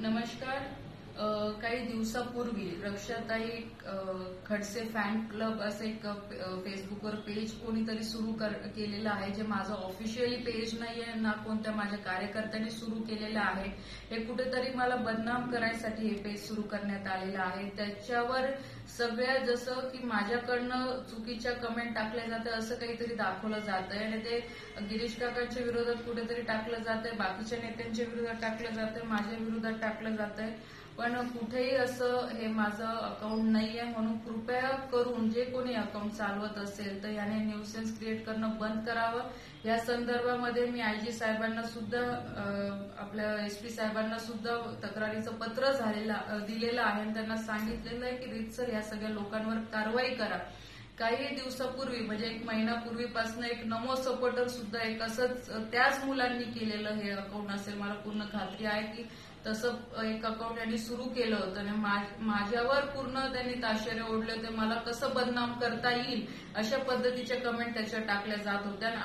नमस्कार. काही दिवसापूर्वी रक्षाताई खडसे फॅन क्लब असे एक फेसबुकवर पेज कोणीतरी सुरू केलेलं आहे, जे माझं ऑफिशियली पेज नाहीये ना कोणत्या माझ्या कार्यकर्त्यांनी सुरू केलेलं आहे. हे कुठेतरी मला बदनाम करायसाठी हे पेज सुरू करण्यात आलेलं आहे. त्याच्यावर सगळ्या जसं की माझ्याकडनं चुकीच्या कमेंट टाकल्या जातं असं काहीतरी दाखवलं जातंय आणि ते गिरीश काकांच्या विरोधात कुठेतरी टाकलं जातंय, बाकीच्या नेत्यांच्या विरोधात टाकलं जातंय, माझ्या विरोधात टाकलं जातंय. पण कुठेही असं हे माझं अकाउंट नाहीये, म्हणून कृपया करून जे कोणी अकाउंट चालवत असेल तर याने न्यूसेन्स क्रिएट करणं बंद करावं. या संदर्भामध्ये मी आयजी साहेबांना सुद्धा आपल्या एसपी साहेबांना सुद्धा तक्रारीचं पत्र दिलेलं आहे आणि त्यांना सांगितलेलं आहे की रीतसर या सगळ्या लोकांवर कारवाई करा. काही दिवसापूर्वी म्हणजे 1 महिन्यापूर्वीपासून एक नमो सपोर्टर सुद्धा एक असंच त्याच मुलांनी केलेलं हे अकाउंट असेल, मला पूर्ण खात्री आहे की तसं एक अकाउंट यांनी सुरू केलं होतं आणि माझ्यावर पूर्ण त्यांनी ताशेरे ओढले होते. मला कसं बदनाम करता येईल अशा पद्धतीच्या कमेंट त्याच्यावर टाकल्या जात होत्या आणि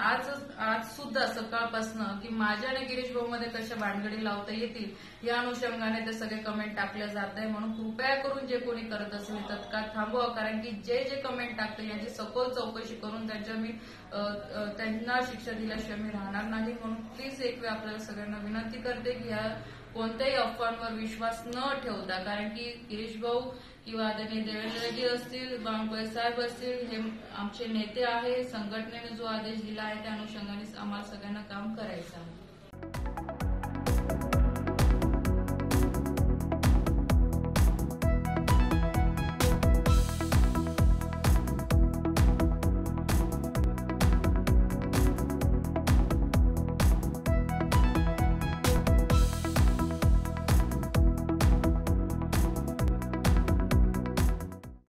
आज सुद्धा सकाळपासून की माझ्याने गिरीश भाऊ मध्ये कशा भानगडी लावता येतील या अनुषंगाने ते सगळे कमेंट टाकल्या जात आहे. म्हणून कृपया करून जे कोणी करत असेल तत्काळ थांबवा, कारण की जे कमेंट टाकतील याची सखोल चौकशी करून त्यांना शिक्षा दिल्याशिवाय मी राहणार नाही. म्हणून प्लीज एक वेळ आपल्याला सगळ्यांना विनंती करते की ह्या कोणत्याही अफवांवर विश्वास न ठेवता, कारण की गिरीश भाऊ किंवा आदरणीय देवेंद्र रेड्डी असतील, बावनकुळे साहेब असतील, हे आमचे नेते आहे. संघटनेने जो आदेश दिला आहे त्या अनुषंगाने आम्हाला सगळ्यांना काम करायचं आहे.